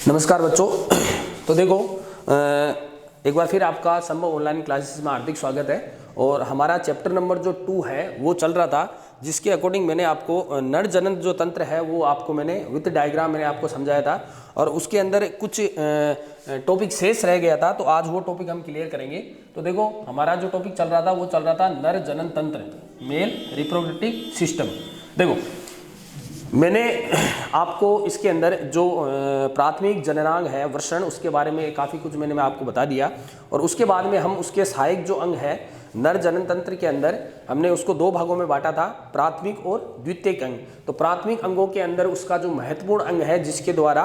नमस्कार बच्चों। तो देखो एक बार फिर आपका संभव ऑनलाइन क्लासेस में हार्दिक स्वागत है। और हमारा चैप्टर नंबर जो 2 है वो चल रहा था, जिसके अकॉर्डिंग मैंने आपको नर जनन जो तंत्र है वो आपको मैंने विथ डायग्राम मैंने आपको समझाया था। और उसके अंदर कुछ टॉपिक शेष रह गया था, तो आज वो टॉपिक हम क्लियर करेंगे। तो देखो हमारा जो टॉपिक चल रहा था वो चल रहा था नर जनन तंत्र, मेल रिप्रोडक्टिव सिस्टम। देखो मैंने आपको इसके अंदर जो प्राथमिक जननांग है वृषण, उसके बारे में काफ़ी कुछ मैं आपको बता दिया। और उसके बाद में हम उसके सहायक जो अंग है नर जनन तंत्र के अंदर हमने उसको 2 भागों में बांटा था, प्राथमिक और द्वितीयक अंग। तो प्राथमिक अंगों के अंदर उसका जो महत्वपूर्ण अंग है जिसके द्वारा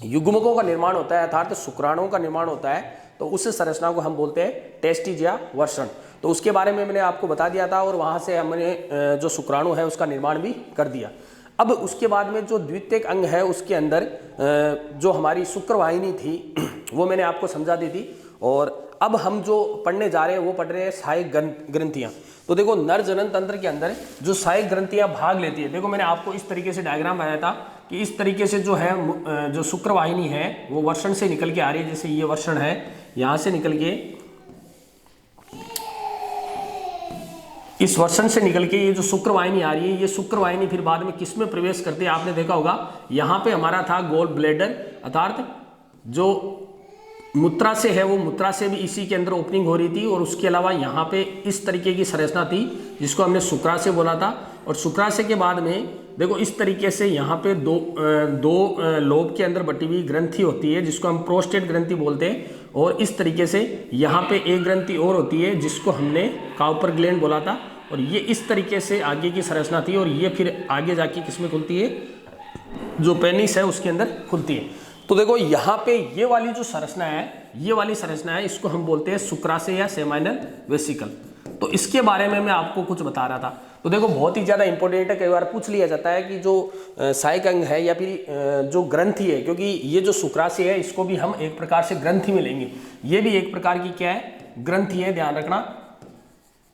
युग्मकों का निर्माण होता है अर्थात शुक्राणुओं का निर्माण होता है, तो उस संरचना को हम बोलते हैं टेस्टिज या वृषण। तो उसके बारे में मैंने आपको बता दिया था और वहाँ से हमने जो शुक्राणु है उसका निर्माण भी कर दिया। अब उसके बाद में जो द्वितीयक अंग है उसके अंदर जो हमारी शुक्रवाहिनी थी वो मैंने आपको समझा दी थी। और अब हम जो पढ़ने जा रहे हैं वो पढ़ रहे हैं सहायक ग्रंथियाँ। तो देखो नर जनन तंत्र के अंदर जो सहायक ग्रंथियाँ भाग लेती है, देखो मैंने आपको इस तरीके से डायग्राम बनाया था कि इस तरीके से जो है जो शुक्रवाहिनी है वो वृषण से निकल के आ रही है। जैसे ये वृषण है, यहाँ से निकल के इस वृषण से निकल के ये जो शुक्रवाहिनी आ रही है, ये शुक्रवाहिनी फिर बाद में किस में प्रवेश करती है आपने देखा होगा। यहाँ पे हमारा था गोल ब्लैडर, अर्थात जो मूत्रा से है वो मूत्रा से भी इसी के अंदर ओपनिंग हो रही थी। और उसके अलावा यहाँ पे इस तरीके की संरचना थी जिसको हमने शुक्राशय बोला था। और शुक्राशय के बाद में देखो इस तरीके से यहाँ पे दो लोब के अंदर बटी हुई ग्रंथि होती है जिसको हम प्रोस्टेट ग्रंथि बोलते हैं। और इस तरीके से यहाँ पे एक ग्रंथि और होती है जिसको हमने काउपर ग्लैंड बोला था। और ये इस तरीके से आगे की संरचना थी और ये फिर आगे जाके किसमें खुलती है, जो पेनिस है उसके अंदर खुलती है। तो देखो यहाँ पे ये वाली जो संरचना है, ये वाली संरचना है, इसको हम बोलते हैं शुक्राशय या सेमाइनल वेसिकल। तो इसके बारे में मैं आपको कुछ बता रहा था। तो देखो बहुत ही ज़्यादा इंपॉर्टेंट है, कई बार पूछ लिया जाता है कि जो सहायक अंग है या फिर जो ग्रंथि है, क्योंकि ये जो शुक्राशय है इसको भी हम एक प्रकार से ग्रंथि में लेंगे। ये भी एक प्रकार की क्या है, ग्रंथि है, ध्यान रखना।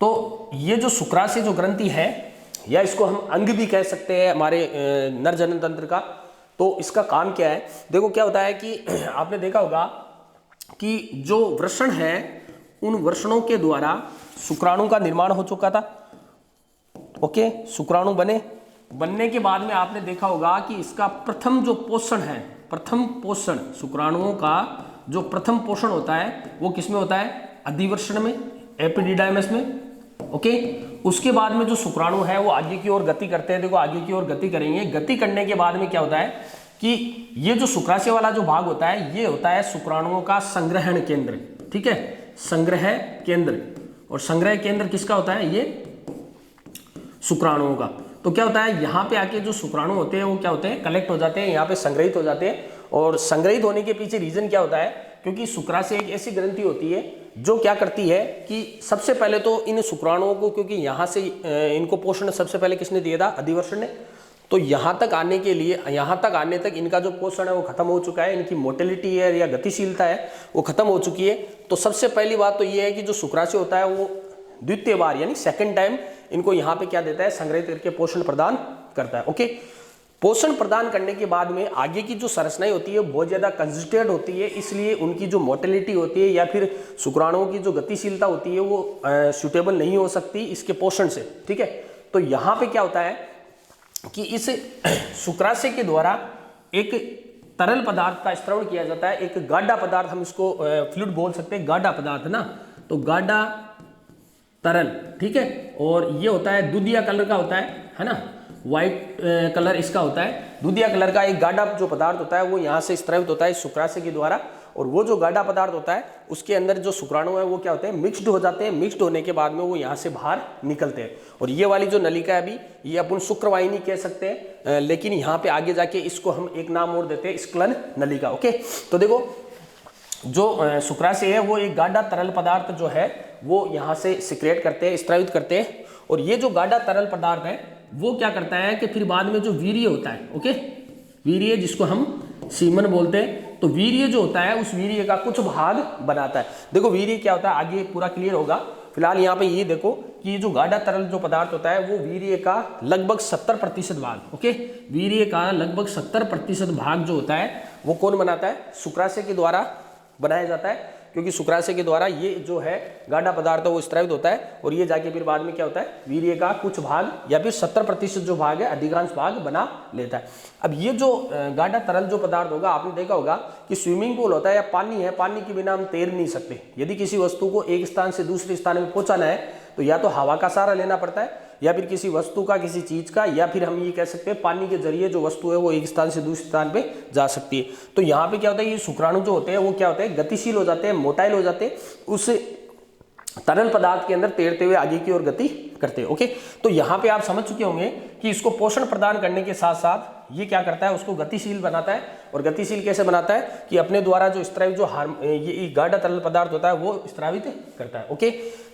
तो ये जो शुक्राशय जो ग्रंथि है या इसको हम अंग भी कह सकते हैं हमारे नर जनन तंत्र का। तो इसका काम क्या है, देखो क्या होता है कि आपने देखा होगा कि जो वृषण है उन वृषणों के द्वारा शुक्राणु का निर्माण हो चुका था। ओके, शुक्राणु बनने के बाद में आपने देखा होगा कि इसका प्रथम जो पोषण है, प्रथम पोषण शुक्राणुओं का जो प्रथम पोषण होता है वो किसमें होता है, अधिवृषण में, एपिडिडाइमस में। ओके, उसके बाद में जो शुक्राणु है वो आगे की ओर गति करते हैं। देखो आगे की ओर गति करेंगे, गति करने के बाद में क्या होता है कि ये जो शुक्राशय वाला जो भाग होता है ये होता है शुक्राणुओं का संग्रहण केंद्र। ठीक है, संग्रह केंद्र। और संग्रह केंद्र किसका होता है, ये शुक्राणुओं का। तो क्या होता है, यहाँ पे आके जो शुक्राणु होते हैं वो क्या होते हैं, कलेक्ट हो जाते हैं, यहाँ पे संग्रहित हो जाते हैं। और संग्रहित होने के पीछे रीजन क्या होता है, क्योंकि शुक्राशय एक ऐसी ग्रंथि होती है जो क्या करती है कि सबसे पहले तो इन शुक्राणुओं को, क्योंकि यहाँ से इनको पोषण सबसे पहले किसने दिया था, अधिवृषण ने। तो यहाँ तक आने के लिए, यहाँ तक आने तक इनका जो पोषण है वो खत्म हो चुका है, इनकी मोटिलिटी है या गतिशीलता है वो खत्म हो चुकी है। तो सबसे पहली बात तो ये है कि जो शुक्राशय होता है वो द्वितीय बार यानी सेकंड टाइम इनको यहाँ पे क्या देता है, संग्रहित करके पोषण प्रदान करता है। ओके, पोषण प्रदान करने के बाद में आगे की जो संरचनाएं होती है बहुत ज़्यादा कंजस्टेड होती है, इसलिए उनकी जो मोटिलिटी होती है या फिर शुक्राणुओं की जो गतिशीलता होती है वो सूटेबल नहीं हो सकती इसके पोषण से। ठीक है, तो यहाँ पे क्या होता है कि इस शुक्राशय के द्वारा एक तरल पदार्थ का स्त्रवण किया जाता है, एक गाढ़ा पदार्थ, हम इसको फ्लूइड बोल सकते हैं, गाढ़ा पदार्थ ना, तो गाढ़ा तरल। ठीक है, और ये होता है दूधिया कलर का होता है ना, व्हाइट कलर इसका होता है। दूधिया कलर का एक गाढ़ा जो पदार्थ होता है वो यहाँ से स्त्रवित होता है शुक्राशय के द्वारा। और वो जो गाढ़ा पदार्थ होता है उसके अंदर जो शुक्राणु है वो क्या होते हैं, मिक्सड हो जाते हैं। मिक्सड होने के बाद में वो यहाँ से बाहर निकलते हैं। और ये वाली जो नलिका है अभी, ये अपन शुक्रवाहिनी कह सकते हैं, लेकिन यहाँ पे आगे जाके इसको हम एक नाम और देते हैं, स्क्लन नलिका। ओके, तो देखो जो शुक्राशय है वो एक गाढ़ा तरल पदार्थ जो है वो यहाँ से सिक्रेट करते हैं, स्त्रावित करते हैं। और ये जो गाढ़ा तरल पदार्थ है वो क्या करता है कि फिर बाद में जो वीर्य होता है, ओके, वीर्य जिसको हम सीमन बोलते हैं, तो वीर्य जो होता है उस वीर्य का कुछ भाग बनाता है। देखो वीर्य क्या होता है आगे पूरा क्लियर होगा, फिलहाल यहाँ पे ये देखो कि ये जो गाढ़ा तरल जो पदार्थ होता है वो वीर्य का लगभग 70% भाग, ओके, वीर्य का लगभग 70% भाग जो होता है वो कौन बनाता है? शुक्राशय के द्वारा बनाया जाता है, क्योंकि शुक्राशय के द्वारा ये जो है गाढ़ा पदार्थ है वो स्रावित होता है और ये जाके फिर बाद में क्या होता है, वीर्य का कुछ भाग या फिर 70% जो भाग है अधिकांश भाग बना लेता है। अब ये जो गाढ़ा तरल जो पदार्थ होगा, आपने देखा होगा कि स्विमिंग पूल होता है या पानी है, पानी के बिना हम तैर नहीं सकते। यदि किसी वस्तु को एक स्थान से दूसरे स्थान में पहुंचाना है तो या तो हवा का सहारा लेना पड़ता है या फिर किसी वस्तु का, किसी चीज का, या फिर हम ये कह सकते हैं पानी के जरिए जो वस्तु है वो एक स्थान से दूसरे स्थान पे जा सकती है। तो यहाँ पे क्या होता है, ये शुक्राणु जो होते हैं वो क्या होते हैं, गतिशील हो जाते हैं, मोटाइल हो जाते हैं, उस तरल पदार्थ के अंदर तैरते हुए आगे की ओर गति करते हैं। ओके, तो यहाँ पे आप समझ चुके होंगे कि इसको पोषण प्रदान करने के साथ साथ ये क्या करता है, उसको गतिशील बनाता है। और गतिशील कैसे बनाता है कि अपने द्वारा जो स्रावित जो ये गाढ़ा तरल पदार्थ होता है वो स्रावित करता है। ओके,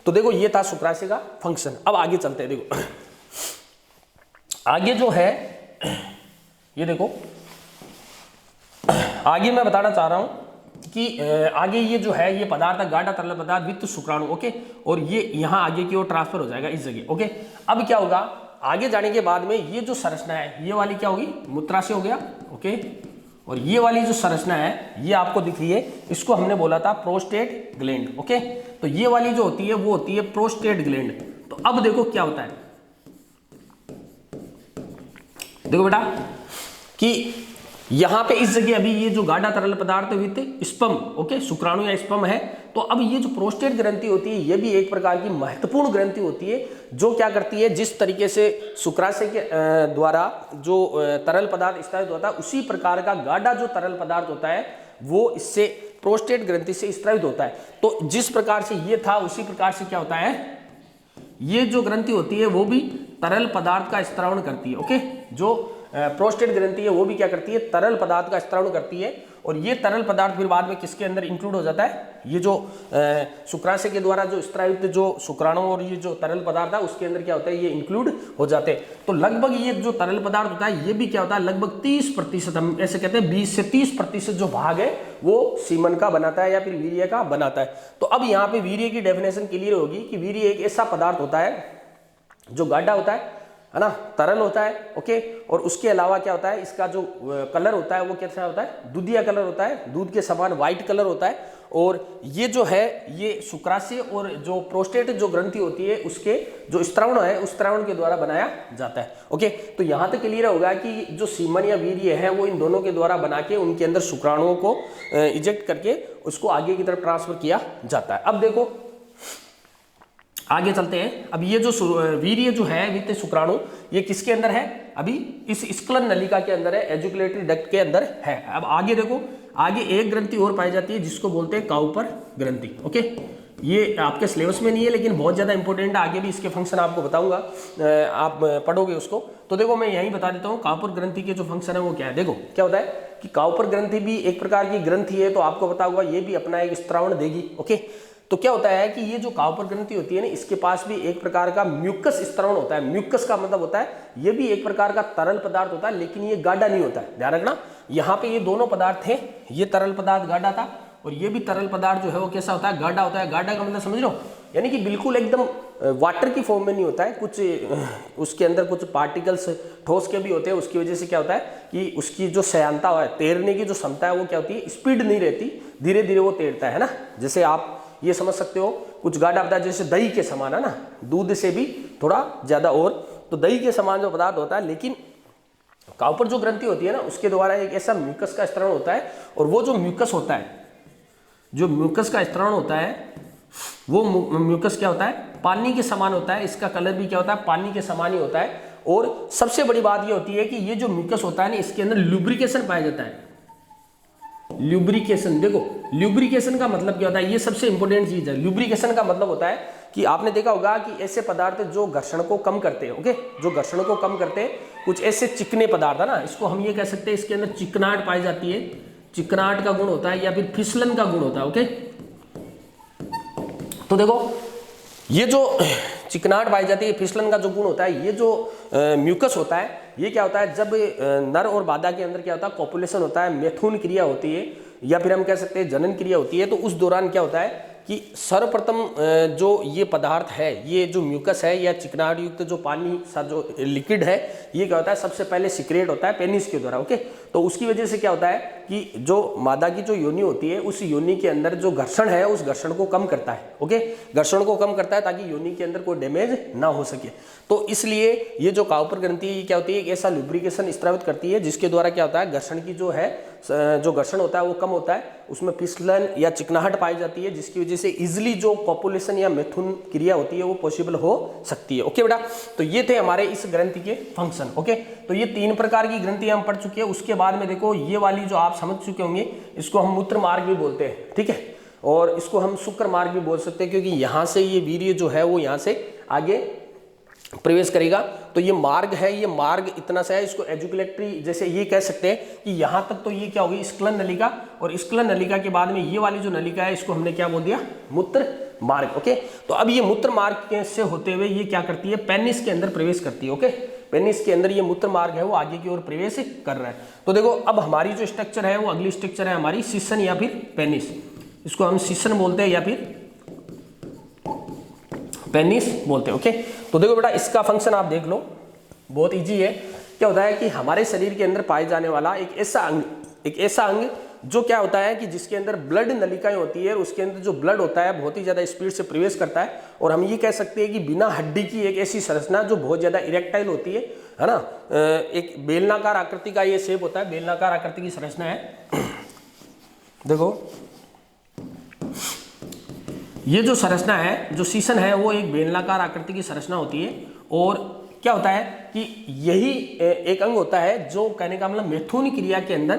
तो देखो ये था शुक्राशय का फंक्शन। अब आगे चलते हैं, देखो आगे जो है ये देखो, आगे मैं बताना चाह रहा हूं कि आगे ये जो है ये पदार्थ गाढ़ा तरल पदार्थ वित्त शुक्राणु। ओके, और ये यहां आगे की ओर ट्रांसफर हो जाएगा इस जगह। ओके, अब क्या होगा, आगे जाने के बाद में ये जो संरचना है ये वाली क्या होगी, मूत्राशय हो गया। ओके, और ये वाली जो संरचना है ये आपको दिख रही है, इसको हमने बोला था प्रोस्टेट ग्लैंड। ओके, तो ये वाली जो होती है वो होती है प्रोस्टेट ग्लैंड। तो अब देखो क्या होता है, देखो बेटा कि यहां पे इस जगह अभी ये जो गाढ़ा तरल पदार्थ विद स्पर्म, ओके, शुक्राणु या स्पर्म है। तो अब ये जो प्रोस्टेट ग्रंथि होती है ये भी एक प्रकार की महत्वपूर्ण ग्रंथि होती है, जो क्या करती है, जिस तरीके से शुक्राशय के द्वारा जो तरल पदार्थ स्रावित होता है उसी प्रकार का गाढ़ा जो तरल पदार्थ होता है वो इससे प्रोस्टेट ग्रंथि से स्रावित होता है। तो जिस प्रकार से ये था उसी प्रकार से क्या होता है, ये जो ग्रंथि होती है वो भी तरल पदार्थ का स्त्रावण करती है। ओके, जो प्रोस्टेट ग्रंथि है वो भी क्या करती है, तरल पदार्थ का स्त्रावण करती है। और ये तरल पदार्थ फिर बाद में किसके अंदर इंक्लूड हो जाता है, ये जो शुक्राशय के द्वारा जो स्रावित जो शुक्राणु और ये जो तरल पदार्थ है उसके अंदर क्या होता है, ये इंक्लूड हो जाते हैं। तो लगभग ये जो तरल पदार्थ होता है ये भी क्या होता है, लगभग 30%, हम ऐसे कहते हैं 20 से 30% जो भाग है वो सीमन का बनाता है या फिर वीर्य का बनाता है। तो अब यहाँ पे वीर्य की डेफिनेशन क्लियर होगी कि वीर्य एक ऐसा पदार्थ होता है जो गाढ़ा होता है ना, तरल होता है। ओके, और उसके अलावा क्या होता है, इसका जो कलर होता है वो कैसा होता है, दूधिया कलर होता है, दूध के समान व्हाइट कलर होता है। और ये जो है ये शुक्राशय और जो प्रोस्टेट जो ग्रंथि होती है उसके जो स्त्रावण है उस स्त्रावण के द्वारा बनाया जाता है। ओके, तो यहां तक क्लियर होगा कि जो सीमन या वीर्य है वो इन दोनों के द्वारा बना के उनके अंदर शुक्राणुओं को इजेक्ट करके उसको आगे की तरफ ट्रांसफर किया जाता है। अब देखो आगे चलते हैं। अब ये जो वीर्य जो है वित्त शुक्राणु ये किसके अंदर है, अभी इस स्क्लन नलिका के अंदर है, एजुकुलेटरी डक्ट के अंदर है। अब आगे देखो, आगे एक ग्रंथि और पाई जाती है जिसको बोलते हैं काउपर ग्रंथि। ओके, ये आपके सिलेबस में नहीं है लेकिन बहुत ज्यादा इंपॉर्टेंट है, आगे भी इसके फंक्शन आपको बताऊंगा, आप पढ़ोगे उसको। तो देखो मैं यही बता देता हूँ काउपर ग्रंथि के जो फंक्शन है वो क्या है। देखो क्या होता है कि काउपर ग्रंथि भी एक प्रकार की ग्रंथि है, तो आपको पता होगा ये भी अपना एक स्त्रावण देगी। ओके, तो क्या होता है कि ये जो काउपर ग्रंथि होती है ना इसके पास भी एक प्रकार का म्यूकस स्त्रावण होता है। म्यूकस का मतलब होता है ये भी एक प्रकार का तरल पदार्थ होता है लेकिन ये गाढ़ा नहीं होता है, ध्यान रखना। यहाँ पे ये दोनों पदार्थ थे, ये तरल पदार्थ गाढ़ा था और ये भी तरल पदार्थ जो है वो कैसा होता है, गाढ़ा होता है। गाढ़ा का मतलब समझ लो, यानी कि बिल्कुल एकदम वाटर की फॉर्म में नहीं होता है, कुछ उसके अंदर कुछ पार्टिकल्स ठोस के भी होते हैं। उसकी वजह से क्या होता है कि उसकी जो सयांता है, तैरने की जो क्षमता है वो क्या होती है, स्पीड नहीं रहती, धीरे धीरे वो तैरता है ना। जैसे आप ये समझ सकते हो कुछ गाढ़ा पदार्थ जैसे दही के समान है ना, दूध से भी थोड़ा ज्यादा, और तो दही के समान जो पदार्थ होता है। लेकिन काउपर जो ग्रंथि होती है ना उसके द्वारा एक ऐसा म्यूकस का स्त्रावण होता है, और वो जो म्यूकस होता है, जो म्यूकस का स्त्रावण होता है वो म्यूकस क्या होता है, पानी के समान होता है। इसका कलर भी क्या होता है, पानी के समान ही होता है। और सबसे बड़ी बात ये होती है कि ये जो म्यूकस होता है ना इसके अंदर लुब्रिकेशन पाया जाता है। ल्यूब्रिकेशन, देखो ल्यूब्रिकेशन का मतलब क्या होता है, ये सबसे इंपॉर्टेंट चीज है। ल्यूब्रिकेशन का मतलब होता है कि आपने देखा होगा कि ऐसे पदार्थ जो घर्षण को कम करते हैं। ओके, जो घर्षण को कम करते हैं, कुछ ऐसे चिकने पदार्थ है ना, इसको हम ये कह सकते हैं इसके अंदर चिकनाहट पाई जाती है, चिकनाहट का गुण होता है या फिर फिसलन का गुण होता है। ओके, तो देखो ये जो चिकनाहट पाई जाती है, फिसलन का जो गुण होता है, ये जो म्यूकस होता है ये क्या होता है, जब नर और मादा के अंदर क्या होता है, कॉपुलेशन होता है, मैथुन क्रिया होती है या फिर हम कह सकते हैं जनन क्रिया होती है, तो उस दौरान क्या होता है कि सर्वप्रथम जो ये पदार्थ है, ये जो म्यूकस है या चिकनाहट युक्त जो पानी सा जो लिक्विड है, ये क्या होता है, सबसे पहले सिक्रेट होता है पेनिस के द्वारा। ओके, तो उसकी वजह से क्या होता है कि जो मादा की जो योनि होती है, उस योनि के अंदर जो घर्षण है, उस घर्षण को कम करता है। ओके, घर्षण को कम करता है ताकि योनि के अंदर कोई डैमेज ना हो सके। तो इसलिए ये जो काउपर ग्रंथि है, ये क्या होती है, एक ऐसा लुब्रिकेशन स्रावित करती है जिसके द्वारा क्या होता है, घर्षण की जो है, जो घर्षण होता है वो कम होता है, उसमें फिसलन या चिकनाहट पाई जाती है, जिसकी वजह से इजिली जो कॉपुलेशन या मैथुन क्रिया होती है वो पॉसिबल हो सकती है। ओके बेटा, तो ये थे हमारे इस ग्रंथि के फंक्शन। ओके, तो ये 3 प्रकार की ग्रंथियां हम पढ़ चुके हैं। उसके बाद में देखो ये वाली जो आप समझ चुके होंगे, इसको हम मूत्र मार्ग भी बोलते हैं, ठीक है, और इसको हम शुक्र मार्ग भी बोल सकते हैं, क्योंकि यहाँ से ये वीर्य जो है वो यहाँ से आगे प्रवेश करेगा। तो ये मार्ग है, ये मार्ग इतना सा है, इसको एजुकुलेटरी जैसे ये कह सकते हैं कि यहाँ तक तो ये क्या होगी, स्क्लन नलिका, और स्क्लन नलिका के बाद में ये वाली जो नलिका है इसको हमने क्या बोल दिया, मूत्र मार्ग। ओके, तो अब ये मूत्र मार्ग से होते हुए ये क्या करती है, पेनिस के अंदर प्रवेश करती है। ओके, पेनिस के अंदर ये मूत्र मार्ग है वो आगे की ओर प्रवेश कर रहा है। तो देखो अब हमारी जो स्ट्रक्चर है वो अगली स्ट्रक्चर है हमारी सीसन या फिर पेनिस, इसको हम सीसन बोलते हैं या फिर पेनिस बोलते हैं। ओके, तो देखो बेटा इसका फंक्शन आप देख लो, बहुत इजी है। क्या होता है कि हमारे शरीर के अंदर पाए जाने वाला एक ऐसा अंग जो क्या होता है कि जिसके अंदर ब्लड नलिकाएं होती है, उसके अंदर जो ब्लड होता है बहुत ही ज्यादा स्पीड से प्रवेश करता है, और हम ये कह सकते हैं कि बिना हड्डी की एक ऐसी संरचना जो बहुत ज्यादा इरेक्टाइल होती है ना, एक बेलनाकार आकृति का ये शेप होता है, बेलनाकार आकृति की संरचना है। देखो ये जो संरचना है, जो सीसन है, वो एक बेलनाकार आकृति की संरचना होती है, और क्या होता है कि यही एक अंग होता है जो कहने का मतलब मैथुन क्रिया के अंदर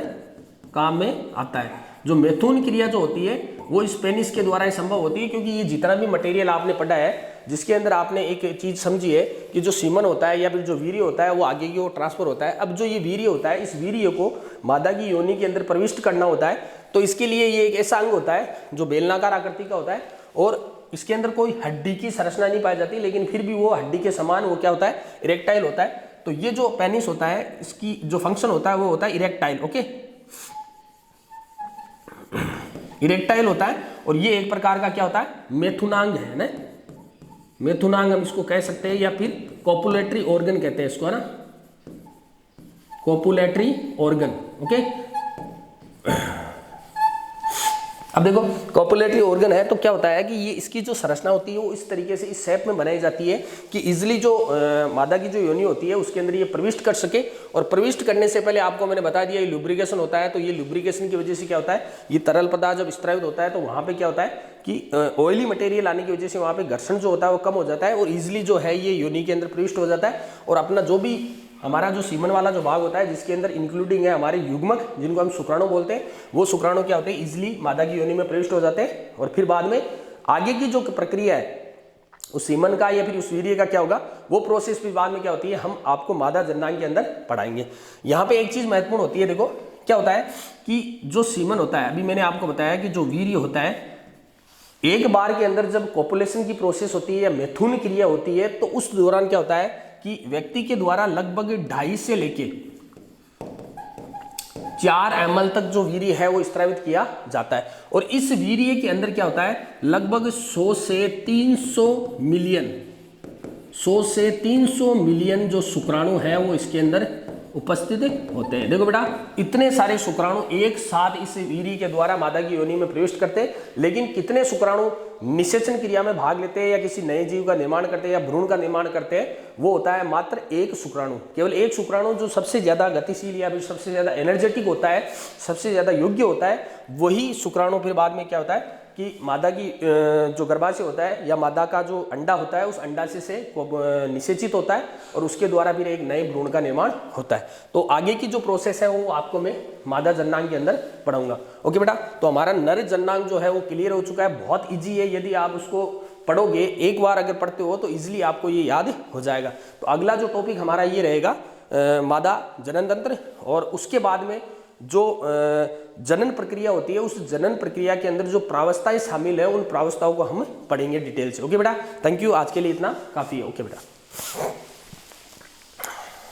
काम में आता है। जो मैथुन क्रिया जो होती है वो इस पेनिस के द्वारा ही संभव होती है, क्योंकि ये जितना भी मटेरियल आपने पढ़ा है, जिसके अंदर आपने एक चीज समझी है कि जो सीमन होता है या फिर जो वीर्य होता है वो आगे की ओर ट्रांसफर होता है। अब जो ये वीर्य होता है, इस वीर्य को मादा की योनि के अंदर प्रविष्ट करना होता है, तो इसके लिए ये एक ऐसा अंग होता है जो बेलनाकार आकृति का होता है, और इसके अंदर कोई हड्डी की संरचना नहीं पाई जाती, लेकिन फिर भी वो हड्डी के समान वो क्या होता है, इरेक्टाइल होता है। तो ये जो पेनिस होता है, इसकी जो फंक्शन होता है वो होता है इरेक्टाइल। ओके, इरेक्टाइल होता है, और ये एक प्रकार का क्या होता है, मैथुनांग है ना, मैथुनांग हम इसको कह सकते हैं, या फिर कॉपुलेटरी ऑर्गन कहते हैं इसको, है ना, कॉपुलेटरी ऑर्गन। ओके, अब देखो कॉपुलेटरी ऑर्गन है तो क्या होता है कि ये इसकी जो संरचना होती है वो इस तरीके से इस शेप में बनाई जाती है कि इजिली जो मादा की जो योनि होती है उसके अंदर ये प्रविष्ट कर सके। और प्रविष्ट करने से पहले आपको मैंने बता दिया ये लुब्रिकेशन होता है, तो ये लुब्रिकेशन की वजह से क्या होता है, ये तरल पदार्थ जब स्त्रावित होता है तो वहाँ पे क्या होता है कि ऑयली मटेरियल आने की वजह से वहाँ पे घर्षण जो होता है वो कम हो जाता है, और इजिली जो है ये योनि के अंदर प्रविष्ट हो जाता है, और अपना जो भी हमारा जो सीमन वाला जो भाग होता है जिसके अंदर इंक्लूडिंग है हमारे युग्मक जिनको हम शुक्राणु बोलते हैं, वो शुक्राणु क्या होते हैं, इजिली मादा की योनि में प्रविष्ट हो जाते हैं। और फिर बाद में आगे की जो प्रक्रिया है उस सीमन का या फिर उस वीर्य का क्या होगा, वो प्रोसेस भी बाद में क्या होती है हम आपको मादा जननांग के अंदर पढ़ाएंगे। यहाँ पे एक चीज महत्वपूर्ण होती है, देखो क्या होता है कि जो सीमन होता है, अभी मैंने आपको बताया कि जो वीर्य होता है एक बार के अंदर जब कॉपुलेशन की प्रोसेस होती है या मैथुन क्रिया होती है, तो उस दौरान क्या होता है कि व्यक्ति के द्वारा लगभग 2.5 से लेके 4 ml तक जो वीर्य है वो स्त्रावित किया जाता है। और इस वीर्य के अंदर क्या होता है, लगभग 100 से 300 मिलियन जो शुक्राणु है वो इसके अंदर उपस्थित होते हैं। देखो बेटा इतने सारे शुक्राणु एक साथ इस वीर्य के द्वारा मादा की योनि में प्रविष्ट करते हैं, लेकिन कितने शुक्राणु निषेचन क्रिया में भाग लेते हैं या किसी नए जीव का निर्माण करते हैं या भ्रूण का निर्माण करते हैं, वो होता है मात्र एक शुक्राणु। केवल एक शुक्राणु जो सबसे ज्यादा गतिशील या फिर सबसे ज्यादा एनर्जेटिक होता है, सबसे ज्यादा योग्य होता है, वही शुक्राणु फिर बाद में क्या होता है कि मादा की जो गर्भाशय होता है या मादा का जो अंडा होता है उस अंडाशय से निषेचित होता है, और उसके द्वारा फिर एक नए भ्रूण का निर्माण होता है। तो आगे की जो प्रोसेस है वो आपको मैं मादा जननांग के अंदर पढ़ाऊंगा। ओके बेटा, तो हमारा नर जननांग जो है वो क्लियर हो चुका है, बहुत ईजी है। यदि आप उसको पढ़ोगे, एक बार अगर पढ़ते हो तो इजिली आपको ये याद हो जाएगा। तो अगला जो टॉपिक हमारा ये रहेगा मादा जनन तंत्र, और उसके बाद में जो जनन प्रक्रिया होती है उस जनन प्रक्रिया के अंदर जो प्रावस्थाएं शामिल है उन प्रावस्थाओं को हम पढ़ेंगे डिटेल से। ओके बेटा, थैंक यू, आज के लिए इतना काफी है। ओके बेटा।